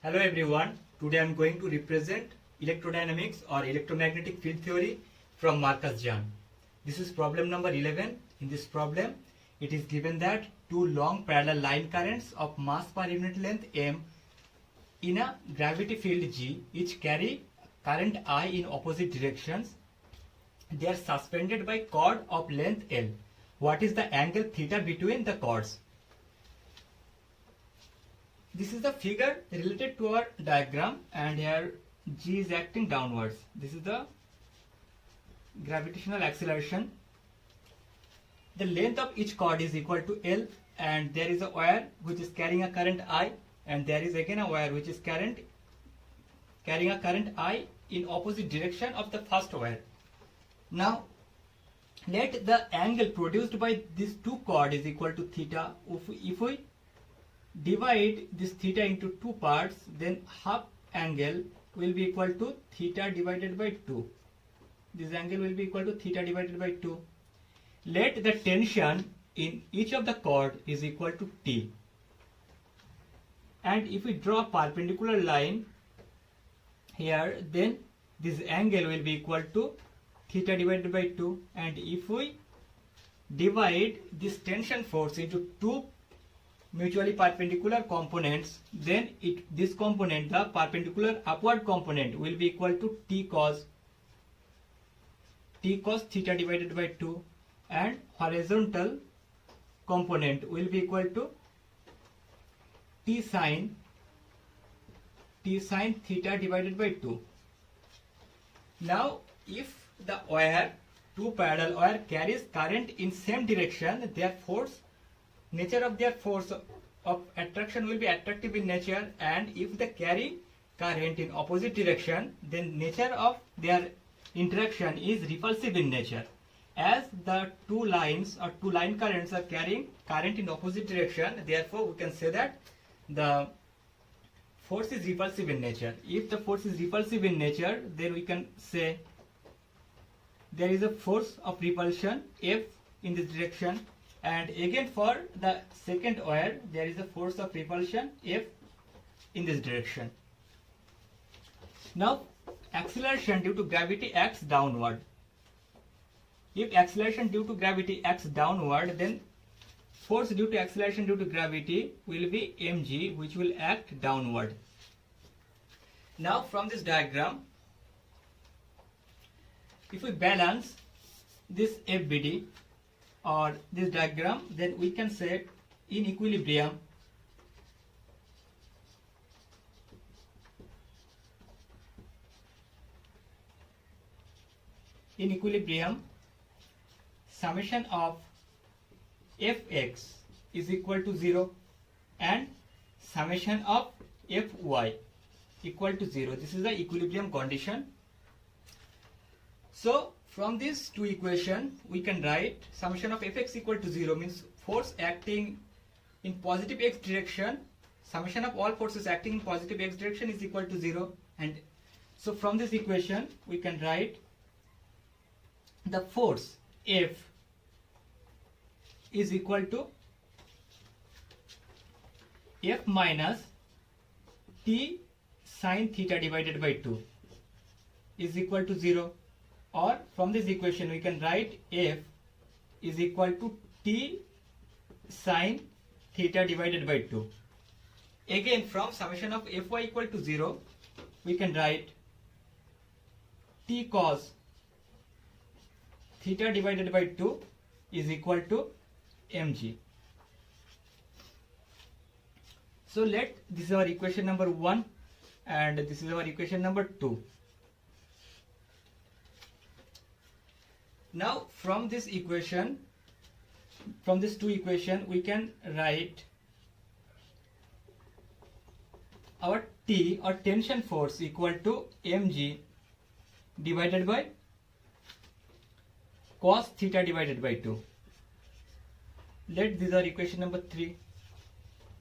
Hello everyone, today I am going to represent electrodynamics or electromagnetic field theory from Marcus Jahn. This is problem number 11. In this problem, it is given that two long parallel line currents of mass per unit length m in a gravity field G each carry current I in opposite directions. They are suspended by cord of length L. What is the angle theta between the cords? This is the figure related to our diagram, and here G is acting downwards. This is the gravitational acceleration. The length of each cord is equal to L, and there is a wire which is carrying a current I, and there is again a wire which is carrying a current I in opposite direction of the first wire. Now let the angle produced by these two cords is equal to theta. If we divide this theta into two parts, then half angle will be equal to theta divided by 2. This angle will be equal to theta divided by 2. Let the tension in each of the cord is equal to T. And if we draw a perpendicular line here, then this angle will be equal to theta divided by 2. And if we divide this tension force into two mutually perpendicular components, then this component, the perpendicular upward component, will be equal to T cos theta divided by 2, and horizontal component will be equal to T sin theta divided by 2. Now if the wire, two parallel wire, carries current in same direction, their force, nature of their force of attraction will be attractive in nature, and if they carry current in opposite direction, then nature of their interaction is repulsive in nature. As the two lines or two line currents are carrying current in opposite direction, therefore we can say that the force is repulsive in nature. If the force is repulsive in nature, then we can say there is a force of repulsion F in this direction, and again for the second wire there is a force of repulsion F in this direction. Now acceleration due to gravity acts downward. If acceleration due to gravity acts downward, then force due to acceleration due to gravity will be mg, which will act downward. Now from this diagram, if we balance this FBD or this diagram, then we can say in equilibrium summation of fx is equal to 0 and summation of fy equal to 0. This is the equilibrium condition. So from these two equations we can write summation of fx equal to 0 means force acting in positive x direction, summation of all forces acting in positive x direction is equal to 0. And so from this equation we can write the force F is equal to F minus T sin theta divided by 2 is equal to 0. Or from this equation we can write F is equal to T sin theta divided by 2. Again from summation of Fy equal to 0 we can write T cos theta divided by 2 is equal to mg. So this is our equation number 1 and this is our equation number 2. Now from this equation, from this two equation, we can write our T or tension force equal to mg divided by cos theta divided by 2. Let this is our equation number 3.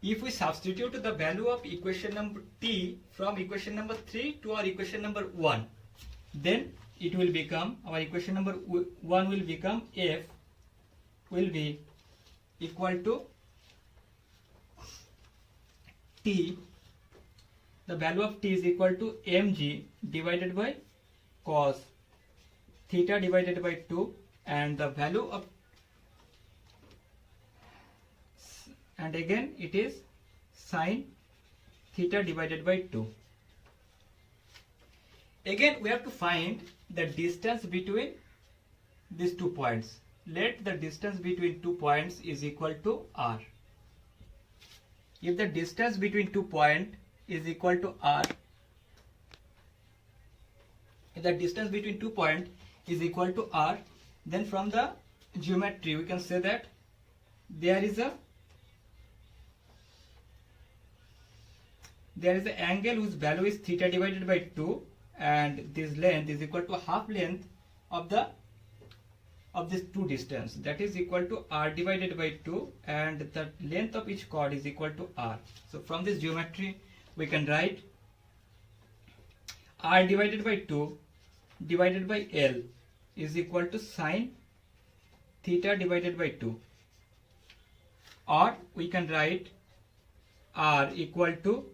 If we substitute the value of equation number T from equation number 3 to our equation number 1, then it will become, our equation number 1 will become F will be equal to T the value of t is equal to mg divided by cos theta divided by 2, and the value of, and again it is sin theta divided by 2. Again we have to find the distance between these 2 points. Let the distance between 2 points is equal to r. If the distance between 2 points is equal to r, if the distance between 2 points is equal to r, then from the geometry we can say that there is an angle whose value is theta divided by 2, and this length is equal to half length of this 2 distance, that is equal to r divided by 2, and the length of each chord is equal to r. So from this geometry we can write r divided by 2 divided by L is equal to sin theta divided by 2, or we can write r equal to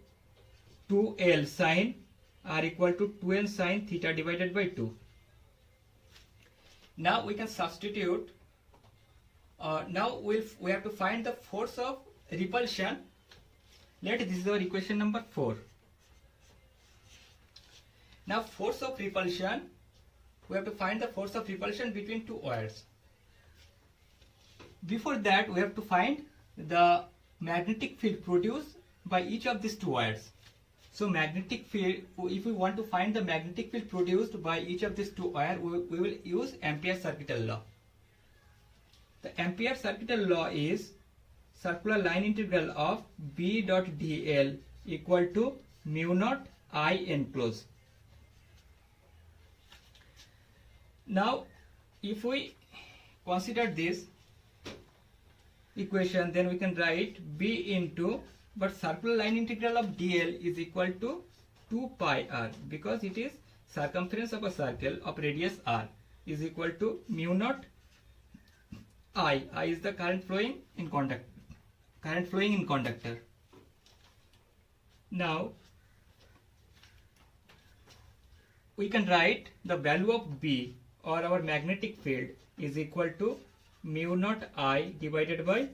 2L sin, r equal to 2N sin theta divided by 2. Now we can substitute. Now we have to find the force of repulsion. Let this is our equation number 4. Now force of repulsion, we have to find the force of repulsion between 2 wires. Before that we have to find the magnetic field produced by each of these 2 wires. So magnetic field, if we want to find the magnetic field produced by each of these 2 wires, we will use Ampere's circuital law. The Ampere's circuital law is circular line integral of B dot dl equal to mu naught I enclosed. Now if we consider this equation, then we can write B into, but circular line integral of dl is equal to 2 pi r, because it is circumference of a circle of radius r, is equal to mu naught I. I is the current flowing in conductor. Now we can write the value of B, or our magnetic field, is equal to mu naught I divided by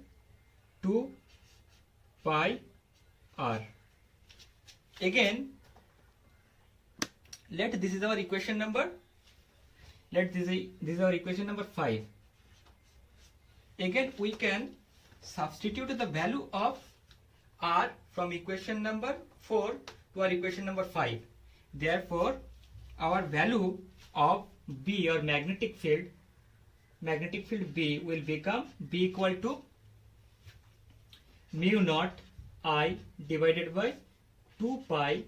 2 pi r. Again, let this is our equation number. Let this is our equation number 5. Again, we can substitute the value of r from equation number 4 to our equation number 5. Therefore, our value of B, or magnetic field B, will become B equal to mu naught I divided by 2 pi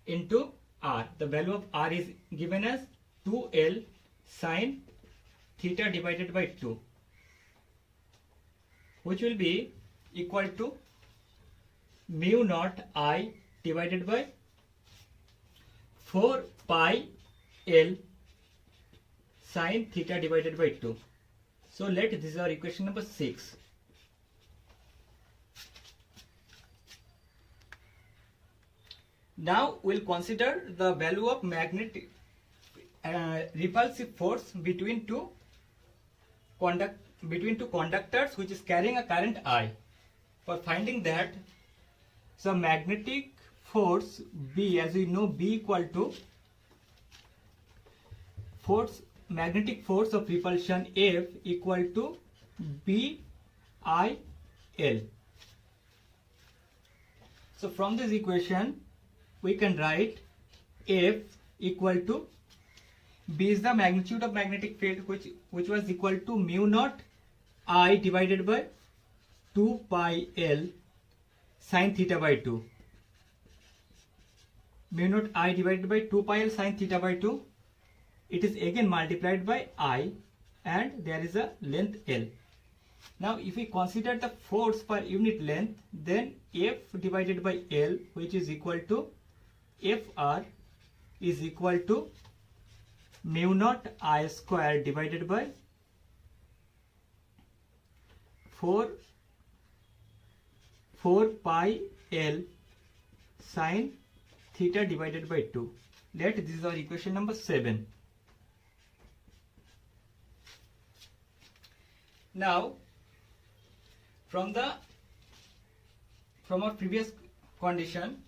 into r. The value of r is given as 2L sin theta divided by 2, which will be equal to mu naught I divided by 4 pi L sin theta divided by 2. So let this is our equation number 6. Now we'll consider the value of magnetic repulsive force between two conductors which is carrying a current I. For finding that, so magnetic force B, as we know, B equal to magnetic force of repulsion F equal to BIL. So from this equation we can write F equal to, B is the magnitude of magnetic field which was equal to mu naught I divided by 2 pi L sin theta by 2. Mu naught I divided by 2 pi L sin theta by 2. It is again multiplied by I, and there is a length L. Now if we consider the force per unit length, then F divided by L, which is equal to Fr, is equal to mu naught I square divided by 4 pi L sine theta divided by 2. Let this is our equation number 7. Now from our previous condition,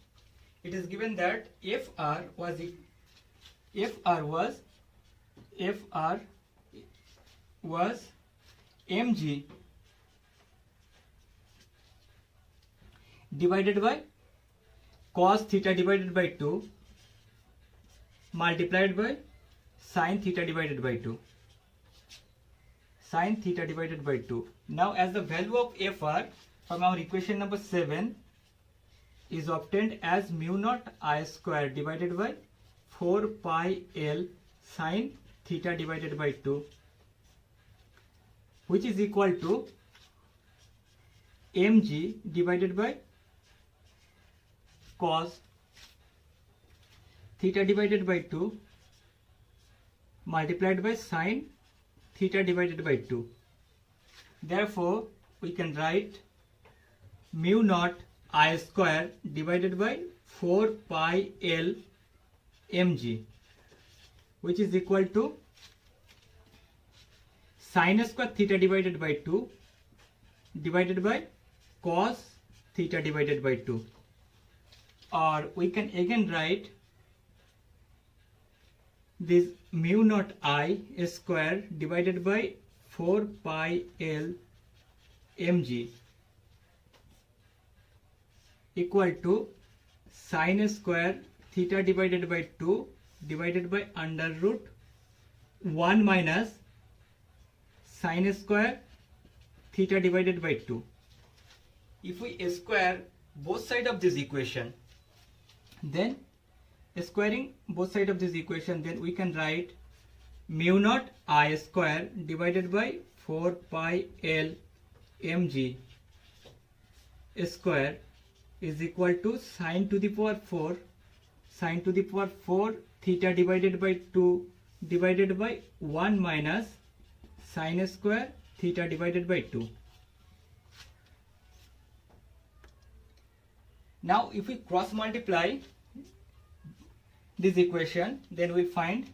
it is given that FR was mg divided by cos theta divided by 2 multiplied by sin theta divided by 2. Sin theta divided by 2. Now as the value of FR from our equation number 7 is obtained as mu naught I square divided by 4 pi L sin theta divided by 2, which is equal to mg divided by cos theta divided by 2 multiplied by sin theta divided by 2. Therefore, we can write mu naught I square divided by 4 pi L mg, which is equal to sin square theta divided by 2 divided by cos theta divided by 2. Or we can again write this mu naught I square divided by 4 pi L mg equal to sin square theta divided by 2 divided by under root 1 minus sin square theta divided by 2. If we square both sides of this equation, then squaring both sides of this equation, then we can write mu naught I square divided by 4 pi L mg square is equal to sin to the power 4 theta divided by 2 divided by 1 minus sin square theta divided by 2. Now if we cross multiply this equation, then we find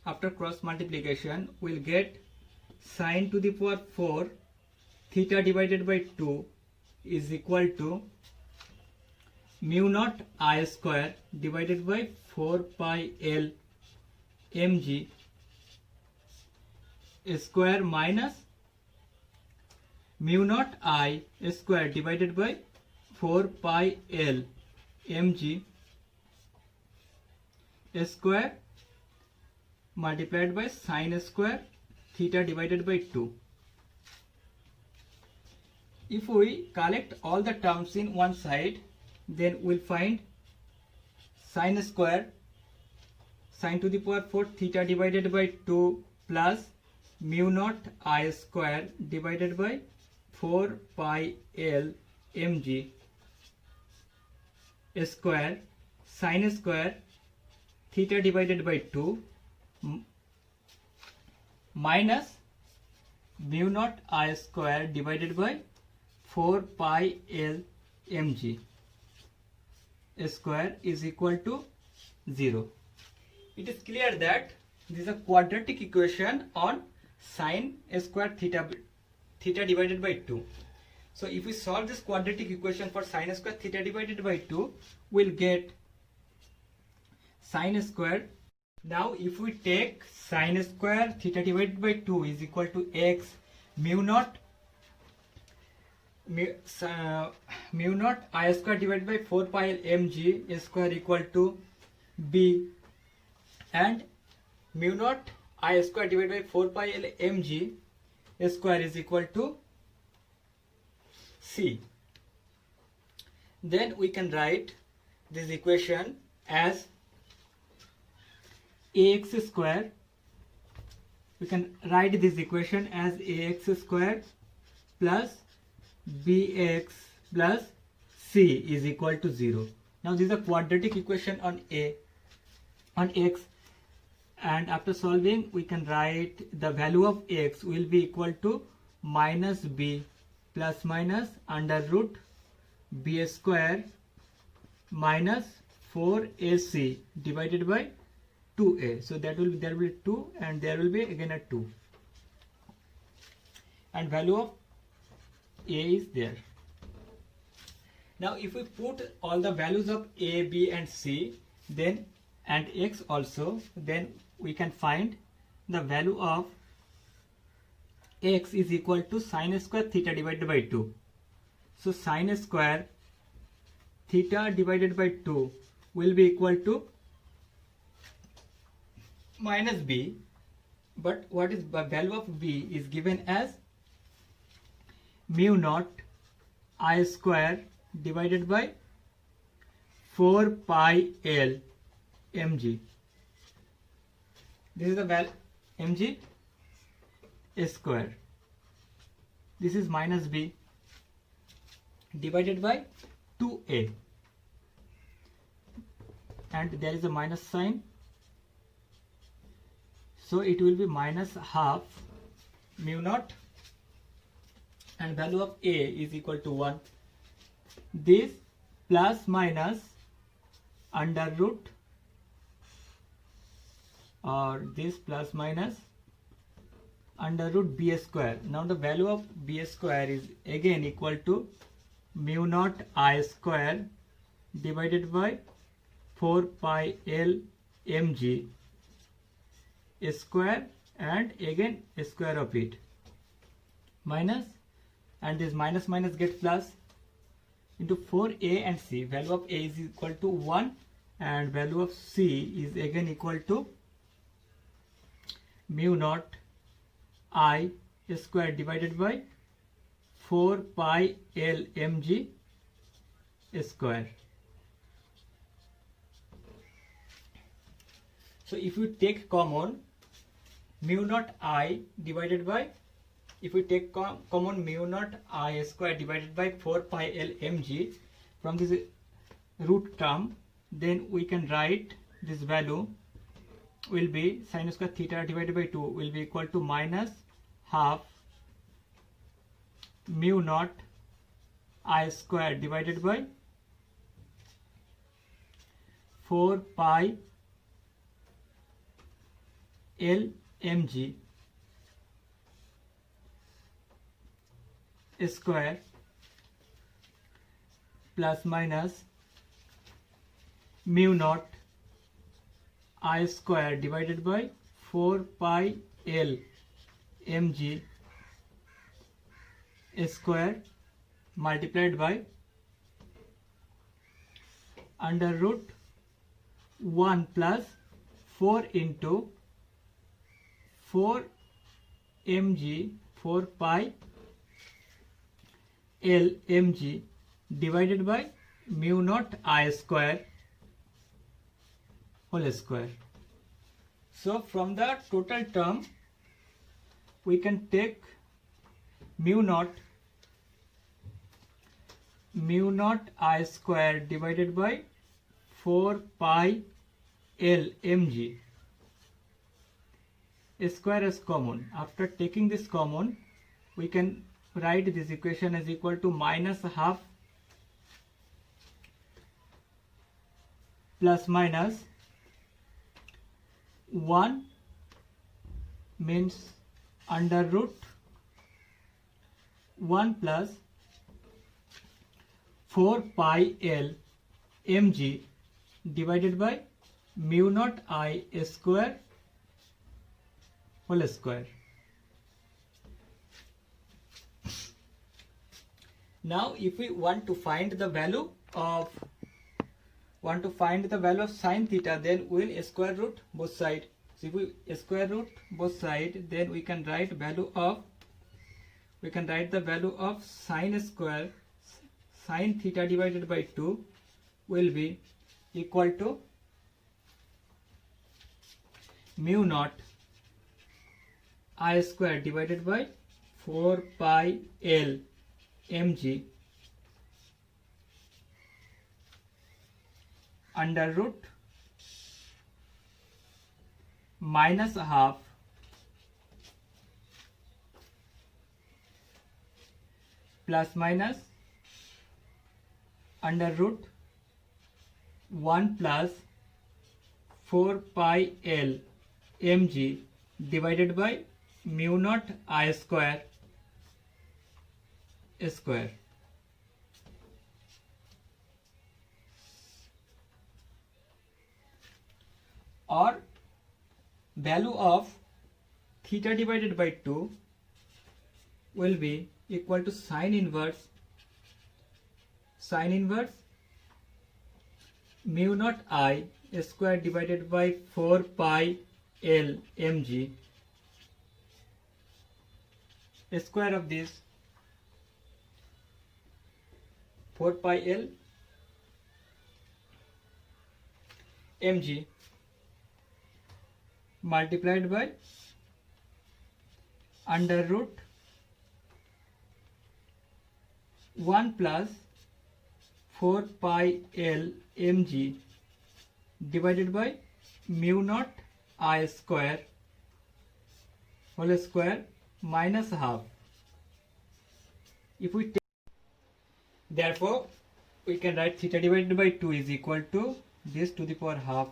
after cross multiplication we'll get sin to the power 4 theta divided by 2 is equal to mu naught I square divided by 4 pi L mg square minus mu naught I square divided by 4 pi L mg square multiplied by sin square theta divided by 2. If we collect all the terms in one side, then we'll find sin square sin to the power 4 theta divided by 2 plus mu naught I square divided by 4 pi L mg square sin square theta divided by 2 minus mu naught I square divided by 4 pi L mg square is equal to 0. It is clear that this is a quadratic equation on sin square theta divided by 2. So if we solve this quadratic equation for sin square theta divided by 2, we'll get sin square. Now if we take sin square theta divided by 2 is equal to x mu naught I square divided by 4 pi L mg square equal to b, and mu naught I square divided by 4 pi L mg square is equal to c. Then we can write this equation as ax square. We can write this equation as ax square plus bx plus c is equal to 0. Now this is a quadratic equation on x, and after solving we can write the value of x will be equal to minus b plus minus under root b square minus 4ac divided by 2a. So there will be 2 and there will be again a 2, and value of a is there. Now if we put all the values of a, b and c then and x also, then we can find the value of x is equal to sine square theta divided by 2. So sine square theta divided by 2 will be equal to minus b, but what is the value of b is given as mu naught I square divided by 4 pi L mg. This is the value mg square. This is minus b divided by 2a, and there is a minus sign, so it will be minus half mu naught, and value of a is equal to 1. This plus minus under root, or this plus minus under root b square. Now the value of b square is again equal to mu naught I square divided by 4 pi L mg square, and again square of it, minus, and this minus minus gets plus into 4a and c. Value of a is equal to 1 and value of c is again equal to mu naught I square divided by 4 pi L mg square. So if you take common mu naught I divided by, if we take common mu naught I square divided by 4 pi L mg from this root term, then we can write this value will be sin square theta divided by 2 will be equal to minus half mu naught I square divided by 4 pi L mg square plus minus mu naught I square divided by 4 pi L mg square multiplied by under root 1 plus 4 into 4 mg 4 pi L mg divided by mu naught I square whole square. So from the total term we can take mu naught I square divided by 4 pi L mg square as common. After taking this common, we can write this equation as equal to minus half plus minus 1 means under root 1 plus 4 pi L mg divided by mu naught I square whole square. Now if we want to find the value of sin theta, then we will square root both sides. So if we square root both sides, then we can write the value of sin theta divided by 2 will be equal to mu naught I square divided by 4 pi L mg under root minus half plus minus under root 1 plus 4 pi L mg divided by mu naught I square square. Or value of theta divided by 2 will be equal to sine inverse mu naught I square divided by 4 pi L mg square of this 4 pi L mg multiplied by under root 1 plus 4 pi L mg divided by mu naught I square whole square minus half. If we take, therefore we can write theta divided by 2 is equal to this to the power half,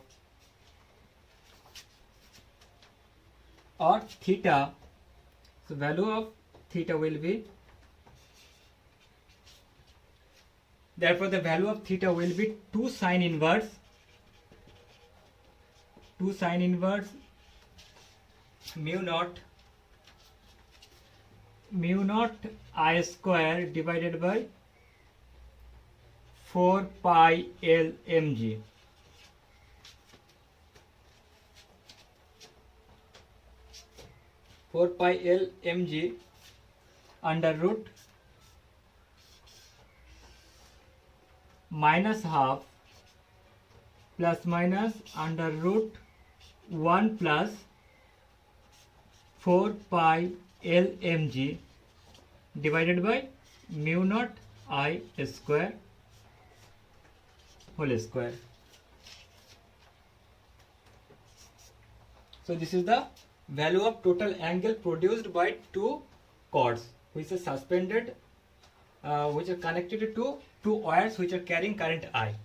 or theta, so value of theta will be, therefore the value of theta will be 2 sine inverse mu naught I square divided by 4 pi L mg. Under root minus half plus minus under root 1 plus 4 pi L mg divided by mu naught I square whole square. So this is the value of total angle produced by two cords which is suspended, which are connected to two wires which are carrying current I.